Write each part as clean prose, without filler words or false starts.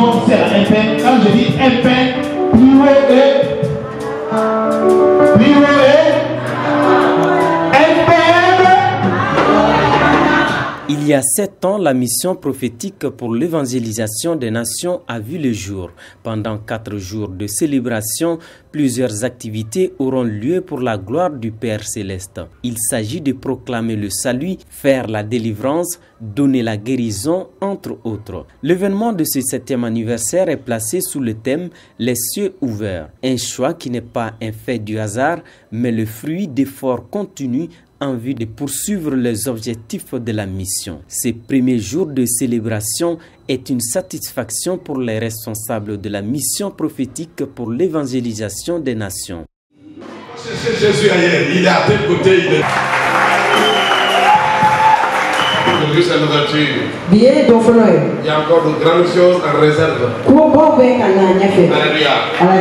Non, c'est la MPN. Quand je dis MPN, plus haut et Il y a 7 ans, la mission prophétique pour l'évangélisation des nations a vu le jour. Pendant 4 jours de célébration, plusieurs activités auront lieu pour la gloire du Père Céleste. Il s'agit de proclamer le salut, faire la délivrance, donner la guérison, entre autres. L'événement de ce 7e anniversaire est placé sous le thème « Les cieux ouverts ». Un choix qui n'est pas un fait du hasard, mais le fruit d'efforts continus en vue de poursuivre les objectifs de la mission. Ce premier jour de célébration est une satisfaction pour les responsables de la mission prophétique pour l'évangélisation des nations. Jésus ailleurs, il est à tel côté, il est... Aujourd'hui c'est l'ouverture. Il y a encore de grandes choses en réserve. Alléluia. On va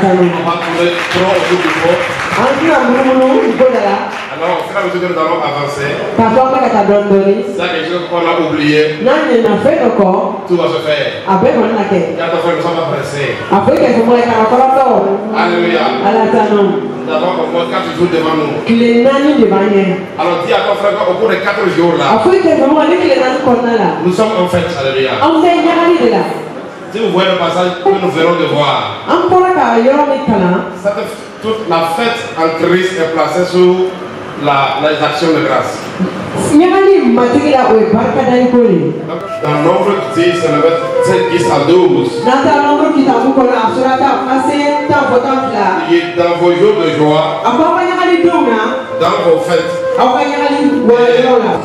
trouver trop au bout du fond. Alors, au fur et à mesure que nous allons avancer, c'est quelque chose qu'on a oublié. Tout va se faire. Car nous ne sommes pas pressés. Alléluia. Nous avons au moins 4 jours devant nous. Alors dis à ton frère qu'au cours des 4 jours là, nous sommes en fête. Alléluia. Si vous voyez le passage que nous venons de voir, toute la fête en Christ est placée sous les actions de grâce. Dans Nombre 10, c'est le verset 10 à 12. Il est dans vos jours de joie, dans vos fêtes.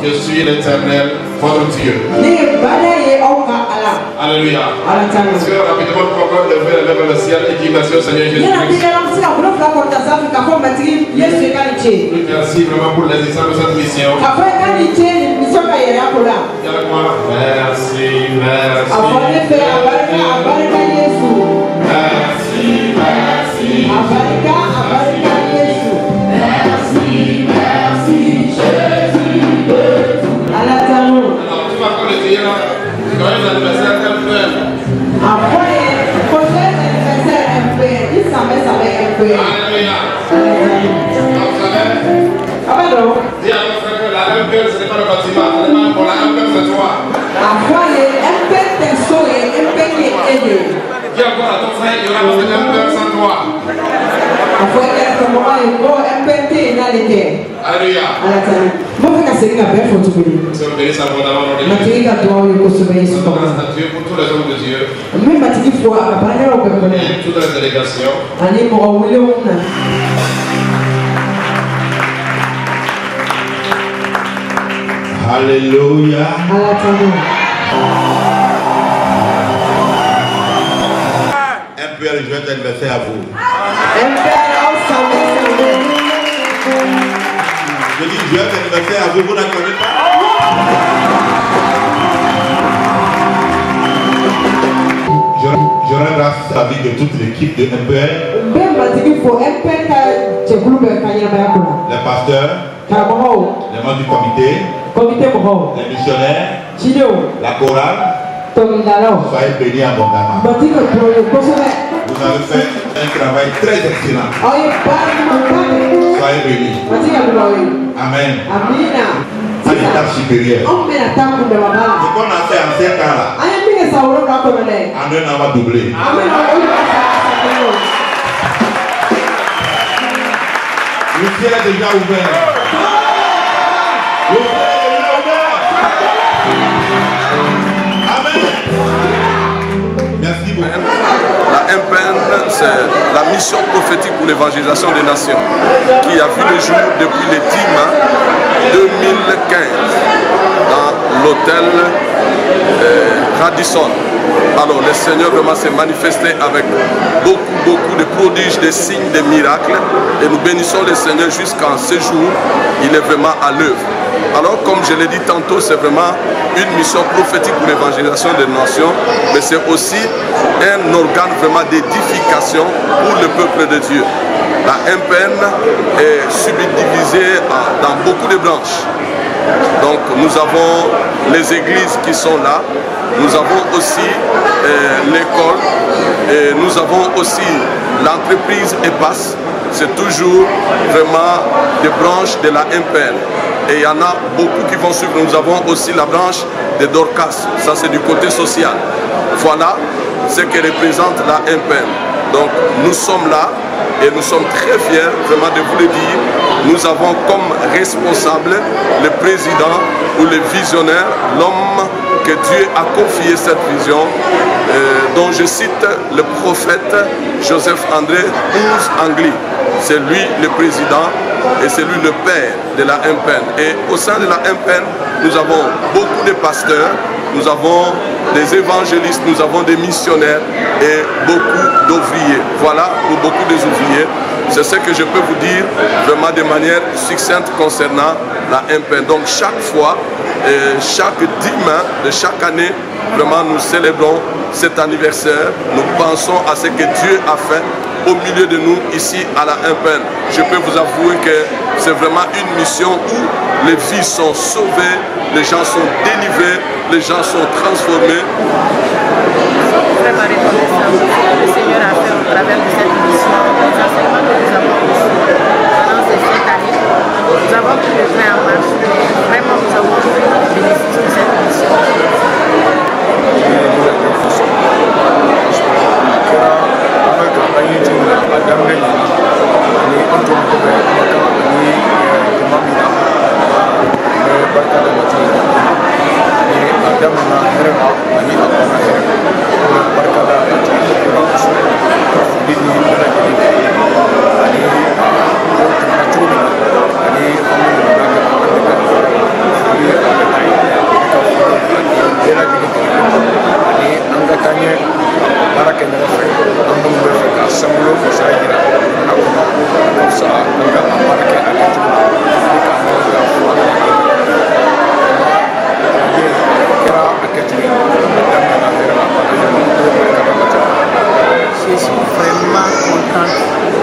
Je suis l'Éternel, votre Dieu. Alléluia. Est-ce que rapidement nous pouvons lever les lèvres vers le ciel et dire merci au Seigneur Jésus-Christ? Merci vraiment pour l'existence de cette mission. Joyeux anniversaire MPN. Alléluia. Dis à ton frère que la MPN ce n'est pas le bâtiment, ce n'est pas pour la MPN c'est toi. Dis encore à ton frère qu'il y aura pas de MPN sans toi. Alléluia. Seigneur, bénisse abondamment nos démons. Grâce à Dieu pour tous les hommes de Dieu. Et toutes les délégations. Alléluia. Un peu le joyeux anniversaire à vous. Je dis joyeux anniversaire à vous, vous n'accordez pas? Je rends grâce à la vie de toute l'équipe de MPN. Les pasteurs, les membres du comité, les missionnaires, la chorale. Soyez bénis abondamment. Vous avez fait un travail très excellent. Soyez bénis. Amen. À l'étape supérieure. Ce qu'on a fait en 7 ans là, en 1 an on va doubler. Le ciel est déjà ouvert. Le ciel est déjà ouvert. Amen. Merci beaucoup. La MPN, c'est la mission prophétique pour l'évangélisation des nations qui a vu le jour depuis le 10 mai 2015 dans l'hôtel Radisson. Alors le Seigneur vraiment s'est manifesté avec beaucoup de prodiges, de signes, de miracles, et nous bénissons le Seigneur jusqu'à ce jour. Il est vraiment à l'œuvre. Alors comme je l'ai dit tantôt, c'est vraiment une mission prophétique pour l'évangélisation des nations, mais c'est aussi un organe vraiment d'édification pour le peuple de Dieu. La MPN est subdivisée dans beaucoup de branches. Donc nous avons les églises qui sont là, nous avons aussi l'école, et nous avons aussi l'entreprise EPAS. C'est toujours vraiment des branches de la MPN. Et il y en a beaucoup qui vont suivre. Nous avons aussi la branche de Dorcas. Ça, c'est du côté social. Voilà ce que représente la MPN. Donc, nous sommes là et nous sommes très fiers vraiment de vous le dire. Nous avons comme responsable le président ou le visionnaire, l'homme que Dieu a confié cette vision, dont je cite le prophète Joseph-André Angli. C'est lui le président et c'est lui le père de la MPN. Et au sein de la MPN, nous avons beaucoup de pasteurs, nous avons des évangélistes, nous avons des missionnaires et beaucoup d'ouvriers. Voilà pour beaucoup des ouvriers. C'est ce que je peux vous dire vraiment de manière succincte concernant la MPN. Donc chaque fois, chaque dimanche de chaque année, vraiment nous célébrons cet anniversaire. Nous pensons à ce que Dieu a fait au milieu de nous ici à la MPN. Je peux vous avouer que c'est vraiment une mission où les vies sont sauvées, les gens sont délivrés, les gens sont transformés. Vraiment reconnaissant que le Seigneur a fait au travers de cette mission, les enseignements que nous avons reçus pendant cette année. Nous avons pu le faire en marche. Vraiment, nous avons pu bénéficier de cette mission.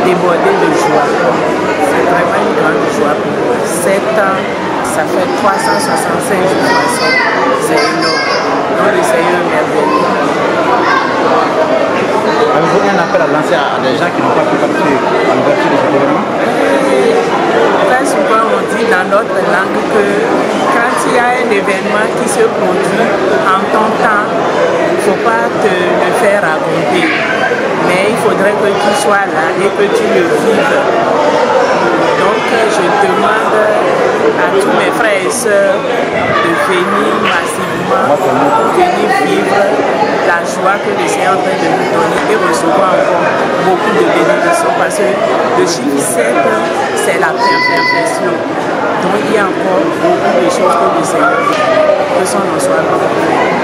Débordé de joie. C'est vraiment une grande joie pour moi. 7 ans, ça fait 365 jours. C'est énorme. Donc le Seigneur est merveilleux. Avez-vous un appel à lancer à des gens qui n'ont pas pu participer à l'ouverture de cet événement? Très souvent on dit dans notre langue que quand il y a un événement qui se produit en ton temps, il ne faut pas te le faire raconter. Mais il faudrait que tu sois là et que tu le vives. Donc je demande à tous mes frères et sœurs de venir massivement, venir vivre la joie que le Seigneur est en train de nous donner et recevoir encore beaucoup de bénédictions. Parce que le chiffre 7, c'est la perfection. Donc il y a encore beaucoup de choses que le Seigneur fait. Que son nom soit glorifié.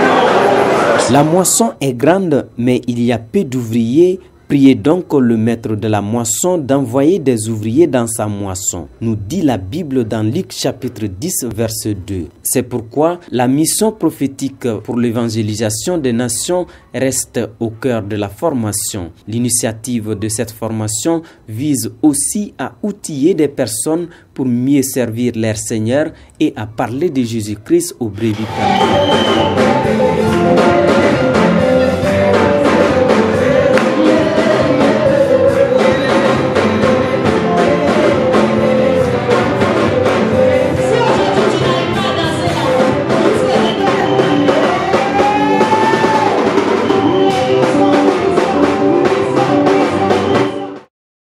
La moisson est grande, mais il y a peu d'ouvriers. Priez donc le maître de la moisson d'envoyer des ouvriers dans sa moisson, nous dit la Bible dans Luc chapitre 10 verset 2. C'est pourquoi la mission prophétique pour l'évangélisation des nations reste au cœur de la formation. L'initiative de cette formation vise aussi à outiller des personnes pour mieux servir leur Seigneur et à parler de Jésus-Christ aux brebis perdues.